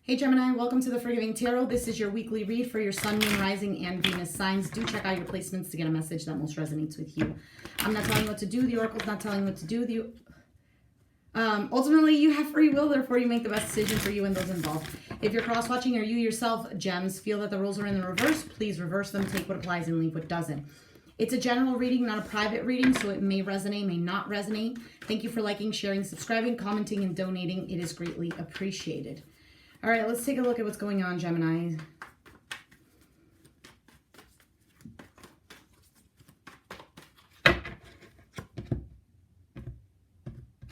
Hey Gemini, welcome to the Forgiving Tarot. This is your weekly read for your Sun, Moon, Rising, and Venus signs. Do check out your placements to get a message that most resonates with you. I'm not telling you what to do. The Oracle's not telling you what to do. Ultimately, you have free will, therefore you make the best decision for you and those involved. If you're cross-watching or you yourself, gems, feel that the rules are in the reverse, please reverse them, take what applies and leave what doesn't. It's a general reading, not a private reading, so it may resonate, may not resonate. Thank you for liking, sharing, subscribing, commenting, and donating. It is greatly appreciated. All right, let's take a look at what's going on, Gemini.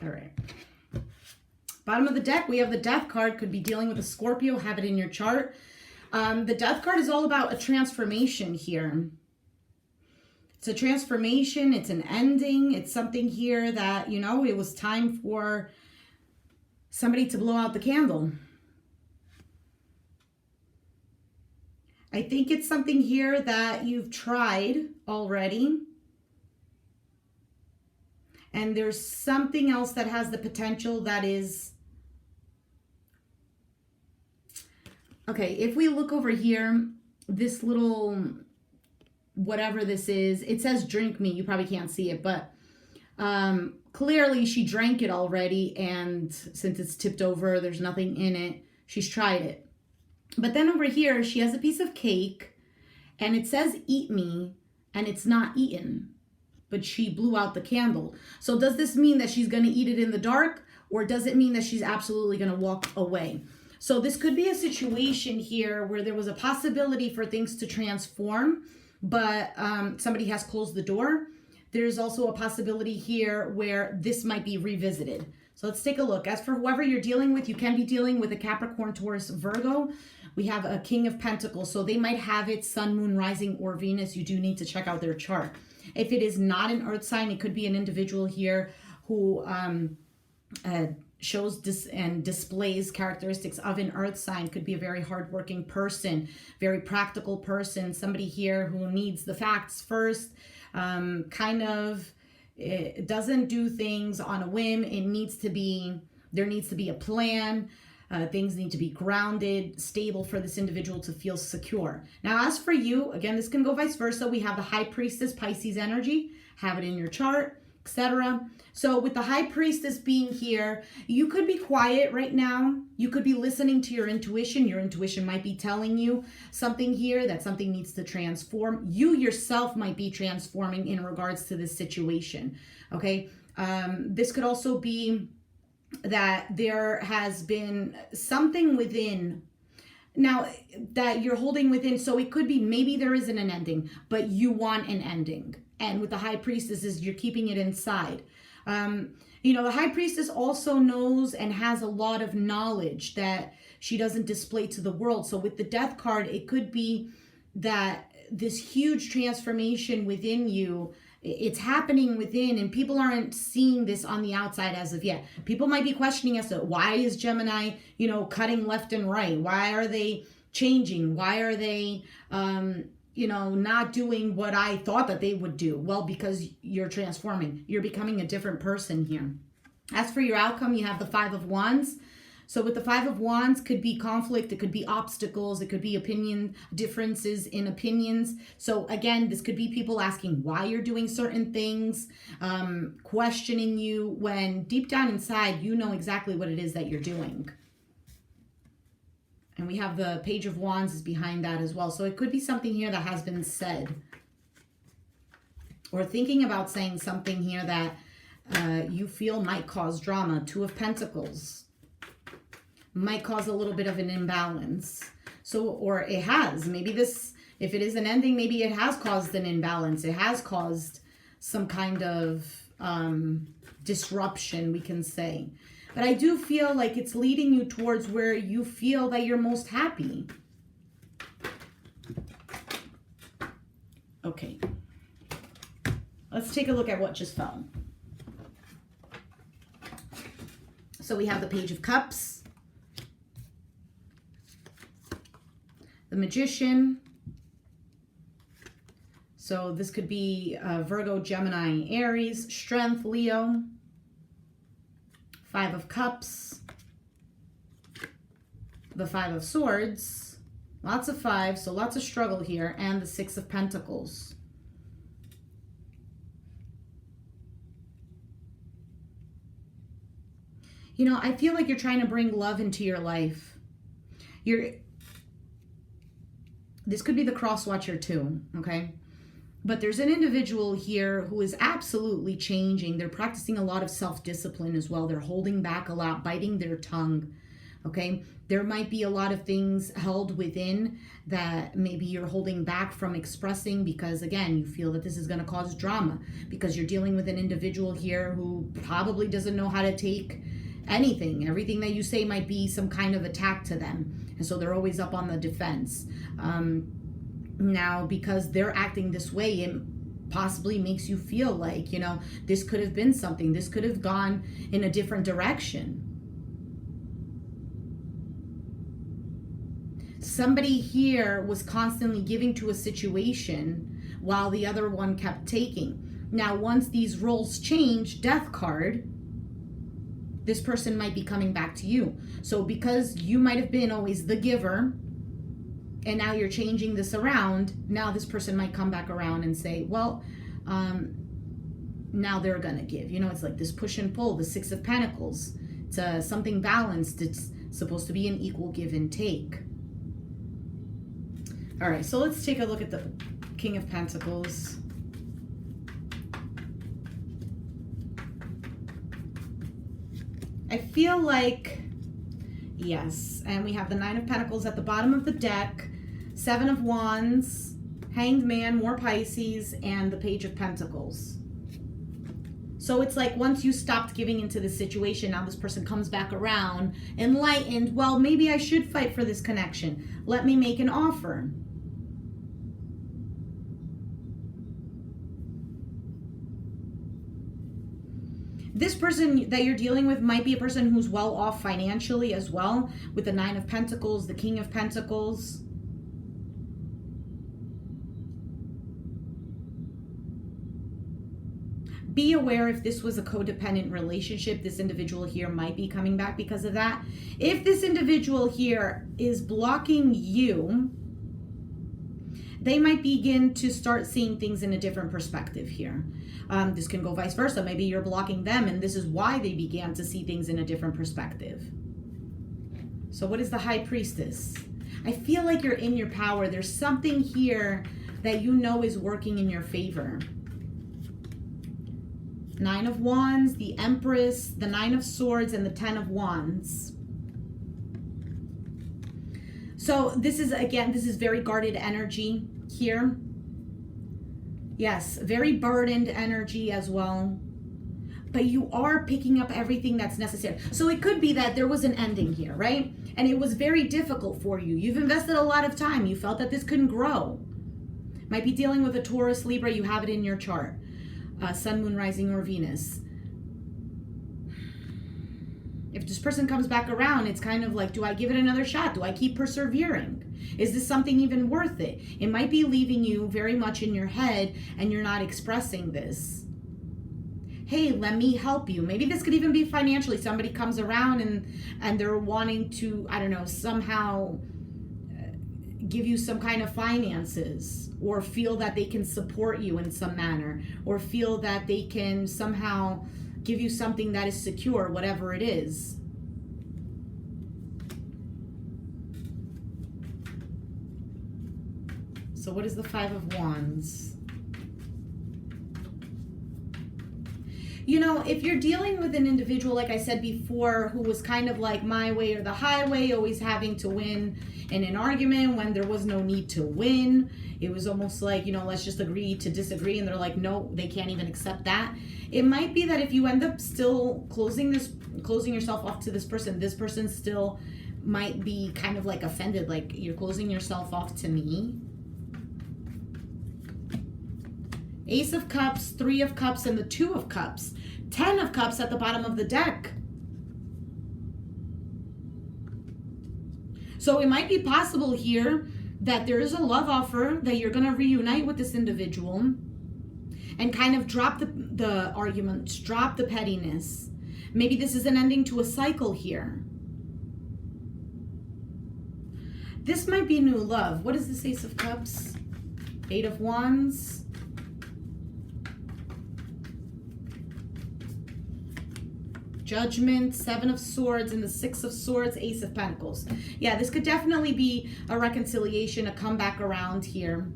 All right. Bottom of the deck, we have the Death card. Could be dealing with a Scorpio. Have it in your chart. The Death card is all about a transformation here. It's a transformation. It's an ending. It's something here that, you know, it was time for somebody to blow out the candle. I think it's something here that you've tried already. And there's something else that has the potential that is... Okay, if we look over here, this little, whatever this is, it says drink me. You probably can't see it, but clearly she drank it already. And since it's tipped over, there's nothing in it. She's tried it. But then over here, she has a piece of cake and it says eat me and it's not eaten, but she blew out the candle. So does this mean that she's going to eat it in the dark, or does it mean that she's absolutely going to walk away? So this could be a situation here where there was a possibility for things to transform, but somebody has closed the door. There's also a possibility here where this might be revisited. So let's take a look. As for whoever you're dealing with, you can be dealing with a Capricorn, Taurus, Virgo. We have a King of Pentacles. So they might have it Sun, Moon, Rising, or Venus. You do need to check out their chart. If it is not an earth sign, it could be an individual here who shows and displays characteristics of an earth sign. Could be a very hardworking person, very practical person, somebody here who needs the facts first, it doesn't do things on a whim. There needs to be a plan. Things need to be grounded, stable for this individual to feel secure. Now, as for you, again, this can go vice versa. We have the High Priestess, Pisces energy. Have it in your chart, etc. So with the High Priestess being here, you could be quiet right now. You could be listening to your intuition. Your intuition might be telling you something here, that something needs to transform. You yourself might be transforming in regards to this situation, okay? This could also be that there has been something within now that you're holding within. So it could be maybe there isn't an ending, but you want an ending. And with the High Priestess, you're keeping it inside. You know, the High Priestess also knows and has a lot of knowledge that she doesn't display to the world. So with the Death card, it could be that this huge transformation within you, it's happening within, and people aren't seeing this on the outside as of yet. People might be questioning as to why is Gemini, you know, cutting left and right? Why are they changing? Why are they, you know, not doing what I thought that they would do? Well, because you're transforming. You're becoming a different person here. As for your outcome, you have the Five of Wands. So with the Five of Wands, could be conflict, it could be obstacles, it could be differences in opinions. So again, this could be people asking why you're doing certain things, questioning you, when deep down inside, you know exactly what it is that you're doing. And we have the Page of Wands is behind that as well. So it could be something here that has been said, or thinking about saying something here that you feel might cause drama. Two of Pentacles. Might cause a little bit of an imbalance. So, or it has, maybe this, if it is an ending, maybe it has caused an imbalance. It has caused some kind of disruption, we can say. But I do feel like it's leading you towards where you feel that you're most happy. Okay. Let's take a look at what just fell. So we have the Page of Cups. The Magician. So this could be Virgo, Gemini, Aries. Strength, Leo. Five of Cups. the Five of Swords, lots of fives, so lots of struggle here, and the Six of Pentacles. You know, I feel like you're trying to bring love into your life. This could be the cross watcher too, okay? But there's an individual here who is absolutely changing. They're practicing a lot of self-discipline as well. They're holding back a lot, biting their tongue, okay? There might be a lot of things held within that maybe you're holding back from expressing because, again, you feel that this is going to cause drama because you're dealing with an individual here who probably doesn't know how to take anything. Everything that you say might be some kind of attack to them. And so they're always up on the defense. Now, because they're acting this way, it possibly makes you feel like, you know, this could have been something. This could have gone in a different direction. Somebody here was constantly giving to a situation while the other one kept taking. Now, once these roles change, Death card, this person might be coming back to you. So because you might have been always the giver, and now you're changing this around, now this person might come back around and say, well, now they're gonna give. You know, it's like this push and pull, the Six of Pentacles. It's something balanced. It's supposed to be an equal give and take. All right, so let's take a look at the King of Pentacles. I feel like, yes, and we have the Nine of Pentacles at the bottom of the deck, Seven of Wands, Hanged Man, more Pisces, and the Page of Pentacles. So it's like once you stopped giving into the situation, now this person comes back around, enlightened, well, maybe I should fight for this connection. Let me make an offer. This person that you're dealing with might be a person who's well off financially as well, with the Nine of Pentacles, the King of Pentacles. Be aware if this was a codependent relationship, this individual here might be coming back because of that. If this individual here is blocking you, they might begin to start seeing things in a different perspective here. This can go vice versa. Maybe you're blocking them and this is why they began to see things in a different perspective. So what is the High Priestess? I feel like you're in your power. There's something here that you know is working in your favor. Nine of Wands, the Empress, the Nine of Swords, and the Ten of Wands. So this is, again, this is very guarded energy here. Yes, very burdened energy as well. But you are picking up everything that's necessary. So it could be that there was an ending here, right? And it was very difficult for you. You've invested a lot of time. You felt that this couldn't grow. Might be dealing with a Taurus, Libra. You have it in your chart. Sun, Moon, Rising, or Venus. If this person comes back around, it's kind of like, do I give it another shot? Do I keep persevering? Is this something even worth it? It might be leaving you very much in your head and you're not expressing this. Hey, let me help you. Maybe this could even be financially. Somebody comes around and they're wanting to, I don't know, somehow give you some kind of finances, or feel that they can support you in some manner, or feel that they can somehow give you something that is secure, whatever it is. So what is the Five of Wands? You know, if you're dealing with an individual, like I said before, who was kind of like my way or the highway, always having to win in an argument when there was no need to win. It was almost like, you know, let's just agree to disagree. And they're like, no, they can't even accept that. It might be that if you end up still closing yourself off to this person still might be kind of like offended, like you're closing yourself off to me. Ace of Cups, Three of Cups, and the Two of Cups. 10 of Cups at the bottom of the deck. So it might be possible here that there is a love offer, that you're going to reunite with this individual and kind of drop the arguments, drop the pettiness. Maybe this is an ending to a cycle here. This might be new love. What is this Ace of Cups? Eight of Wands. Judgment, Seven of Swords, and the Six of Swords, Ace of Pentacles. Yeah, this could definitely be a reconciliation, a comeback around here.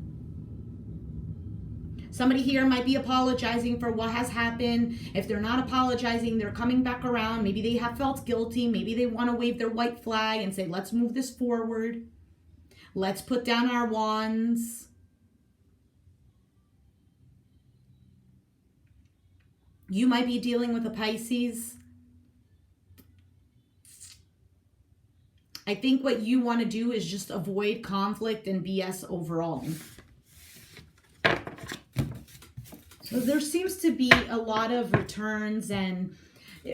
Somebody here might be apologizing for what has happened. If they're not apologizing, they're coming back around. Maybe they have felt guilty. Maybe they want to wave their white flag and say, let's move this forward. Let's put down our wands. You might be dealing with a Pisces. I think what you want to do is just avoid conflict and BS overall. So there seems to be a lot of returns, and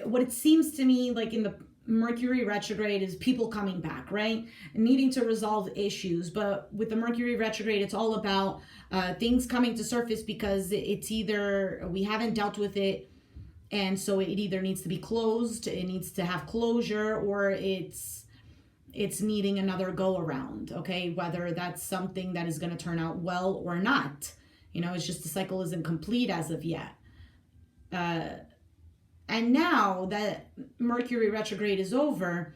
what it seems to me like in the Mercury retrograde is people coming back, right? And needing to resolve issues. But with the Mercury retrograde, it's all about things coming to surface because it's either we haven't dealt with it, and so it either needs to be closed, it needs to have closure, or it's needing another go around, okay? Whether that's something that is going to turn out well or not. You know, it's just the cycle isn't complete as of yet. And now that Mercury retrograde is over,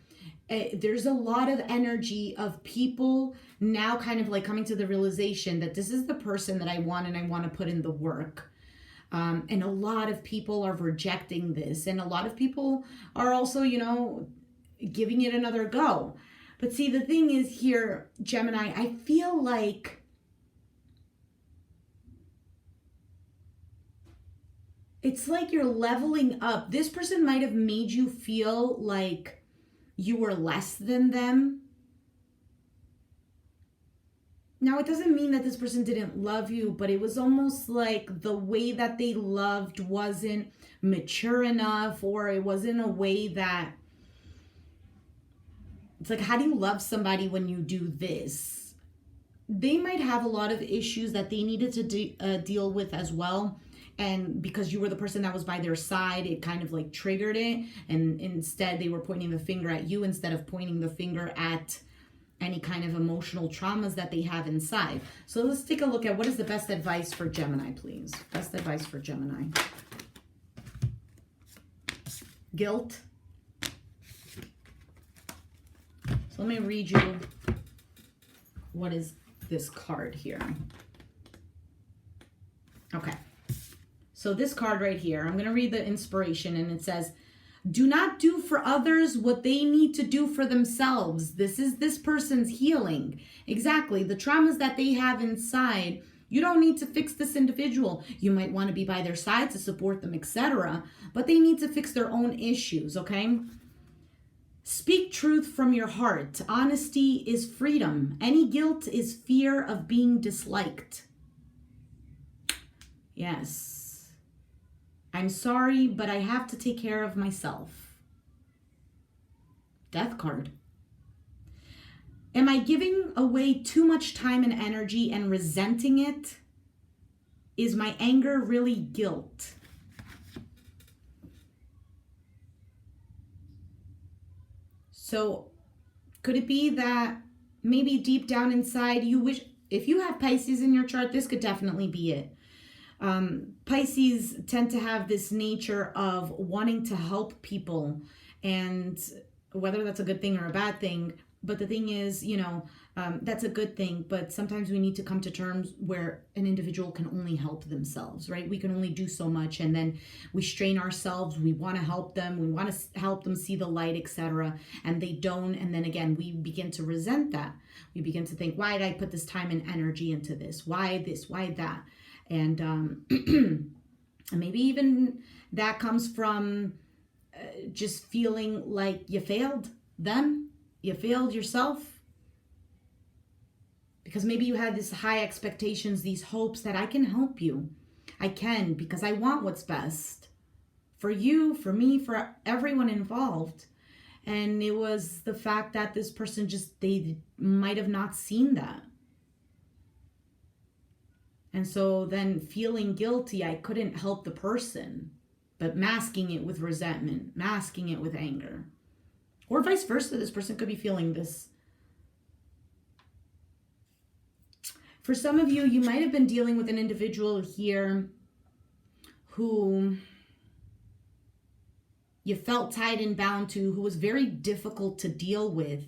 there's a lot of energy of people now kind of like coming to the realization that this is the person that I want and I want to put in the work. And a lot of people are rejecting this. And a lot of people are also, you know, giving it another go. But see, the thing is here, Gemini, I feel like it's like you're leveling up. This person might have made you feel like you were less than them. Now, it doesn't mean that this person didn't love you, but it was almost like the way that they loved wasn't mature enough, or it wasn't a way that... It's like, how do you love somebody when you do this? They might have a lot of issues that they needed to deal with as well. And because you were the person that was by their side, it kind of like triggered it. And instead they were pointing the finger at you instead of pointing the finger at any kind of emotional traumas that they have inside. So let's take a look at what is the best advice for Gemini, please. Best advice for Gemini. Guilt. So let me read you what is this card here. Okay. So this card right here, I'm going to read the inspiration, and it says, do not do for others what they need to do for themselves. This is this person's healing. Exactly. The traumas that they have inside, you don't need to fix this individual. You might want to be by their side to support them, etc. But they need to fix their own issues, okay? Speak truth from your heart. Honesty is freedom. Any guilt is fear of being disliked. Yes. I'm sorry, but I have to take care of myself. Death card. Am I giving away too much time and energy and resenting it? Is my anger really guilt? So could it be that maybe deep down inside you wish, if you have Pisces in your chart, this could definitely be it. Pisces tend to have this nature of wanting to help people, and whether that's a good thing or a bad thing. But the thing is, you know, that's a good thing. But sometimes we need to come to terms where an individual can only help themselves, right? We can only do so much, and then we strain ourselves. We want to help them. We want to help them see the light, etc. And they don't. And then again, we begin to resent that. We begin to think, why did I put this time and energy into this? Why this? Why that? And maybe even that comes from just feeling like you failed them, you failed yourself. Because maybe you had these high expectations, these hopes that I can help you. I can, because I want what's best for you, for me, for everyone involved. And it was the fact that this person just, they might have not seen that. And so then feeling guilty, I couldn't help the person, but masking it with resentment, masking it with anger. Or vice versa, this person could be feeling this For some of you, you might have been dealing with an individual here who you felt tied and bound to, who was very difficult to deal with.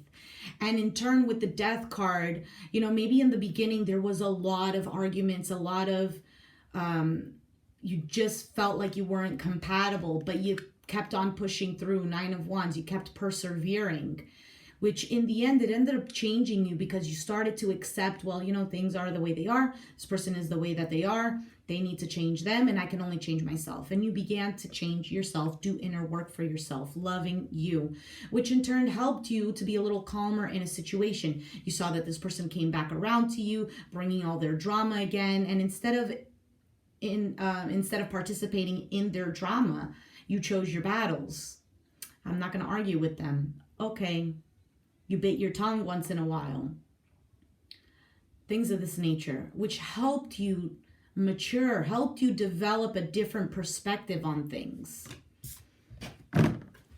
And in turn, with the death card, you know, maybe in the beginning there was a lot of arguments, a lot of, you just felt like you weren't compatible, but you kept on pushing through. 9 of Wands, you kept persevering, which in the end, it ended up changing you because you started to accept, well, you know, things are the way they are. This person is the way that they are. They need to change them, and I can only change myself. And you began to change yourself, do inner work for yourself, loving you, which in turn helped you to be a little calmer in a situation. You saw that this person came back around to you, bringing all their drama again. And instead of participating in their drama, you chose your battles. I'm not going to argue with them. Okay. You bit your tongue once in a while. Things of this nature, which helped you mature, helped you develop a different perspective on things.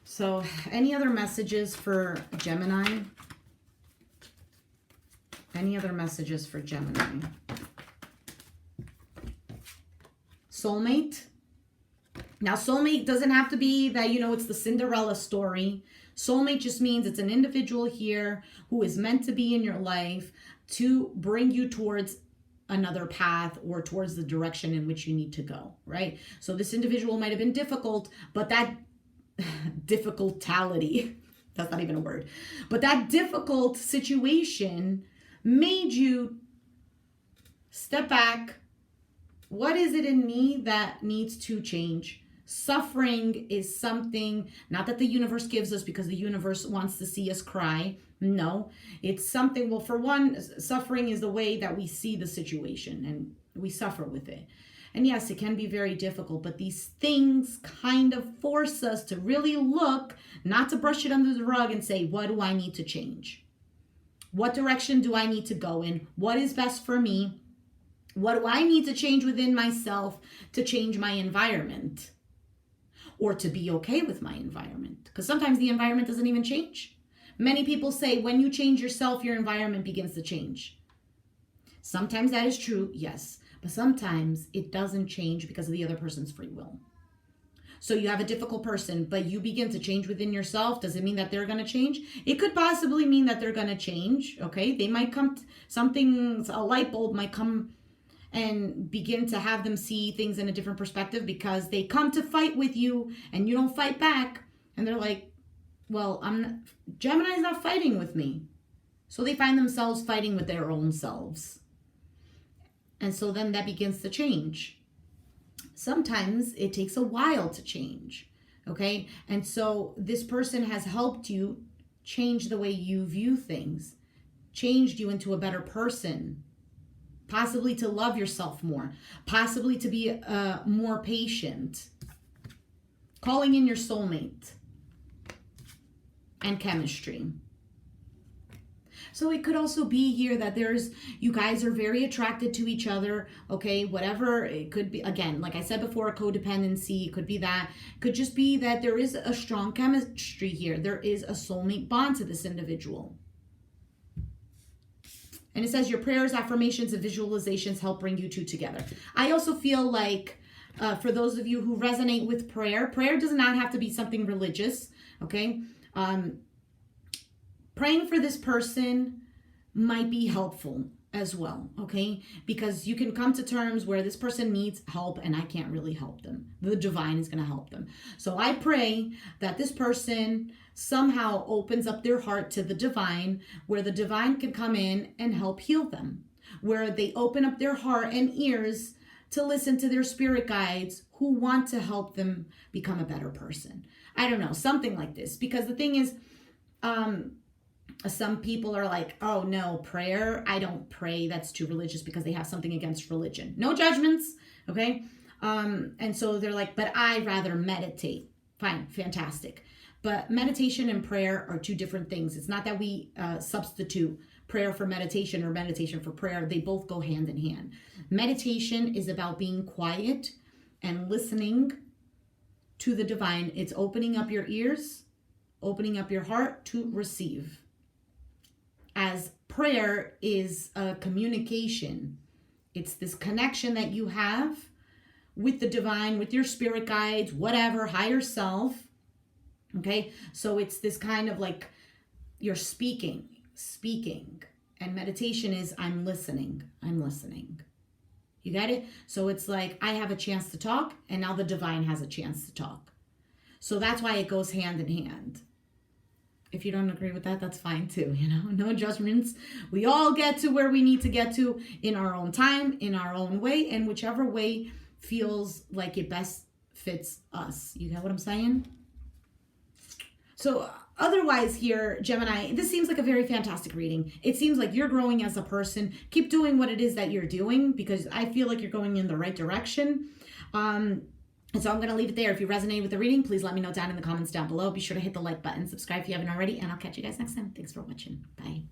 So, any other messages for Gemini? Any other messages for Gemini? Soulmate? Now, soulmate doesn't have to be that, you know, it's the Cinderella story. Soulmate just means it's an individual here who is meant to be in your life to bring you towards another path or towards the direction in which you need to go, right? So this individual might have been difficult, but that difficultality, that's not even a word, but that difficult situation made you step back. What is it in me that needs to change? Suffering is something, not that the universe gives us because the universe wants to see us cry. No, it's something, well, for one, suffering is the way that we see the situation and we suffer with it. And yes, it can be very difficult, but these things kind of force us to really look, not to brush it under the rug and say, what do I need to change? What direction do I need to go in? What is best for me? What do I need to change within myself to change my environment? Or to be okay with my environment? Because sometimes the environment doesn't even change. Many people say when you change yourself, your environment begins to change. Sometimes that is true, yes. But sometimes it doesn't change because of the other person's free will. So you have a difficult person, but you begin to change within yourself. Does it mean that they're going to change? It could possibly mean that they're going to change, okay? They might come, a light bulb might come and begin to have them see things in a different perspective because they come to fight with you and you don't fight back. And they're like, well, Gemini's not fighting with me. So they find themselves fighting with their own selves. And so then that begins to change. Sometimes it takes a while to change, okay? And so this person has helped you change the way you view things, changed you into a better person, possibly to love yourself more, possibly to be more patient, calling in your soulmate, and chemistry. So it could also be here that you guys are very attracted to each other, okay? Whatever, it could be, again, like I said before, codependency, it could be that. It could just be that there is a strong chemistry here. There is a soulmate bond to this individual. And it says your prayers, affirmations, and visualizations help bring you two together. I also feel like for those of you who resonate with prayer does not have to be something religious, okay? Praying for this person might be helpful as well, okay? Because you can come to terms where this person needs help and I can't really help them. The divine is going to help them. So I pray that this person somehow opens up their heart to the divine, where the divine can come in and help heal them, where they open up their heart and ears to listen to their spirit guides who want to help them become a better person. I don't know, something like this. Because the thing is, some people are like, oh no, prayer, I don't pray, that's too religious, because they have something against religion. No judgments, okay? And so they're like, but I rather meditate. Fine, fantastic. But meditation and prayer are two different things. It's not that we substitute prayer for meditation or meditation for prayer. They both go hand in hand. Meditation is about being quiet and listening to the divine. It's opening up your ears, opening up your heart to receive. As prayer is a communication. It's this connection that you have with the divine, with your spirit guides, whatever, higher self. Okay, so it's this kind of like you're speaking. And meditation is I'm listening. You get it? So it's like I have a chance to talk, and now the divine has a chance to talk. So that's why it goes hand in hand. If you don't agree with that, that's fine too, no judgments. We all get to where we need to get to in our own time, in our own way, and whichever way feels like it best fits us. You get what I'm saying? So otherwise here, Gemini, this seems like a very fantastic reading. It seems like you're growing as a person. Keep doing what it is that you're doing, because I feel like you're going in the right direction. And so I'm going to leave it there. If you resonate with the reading, please let me know down in the comments down below. Be sure to hit the like button, subscribe if you haven't already, and I'll catch you guys next time. Thanks for watching. Bye.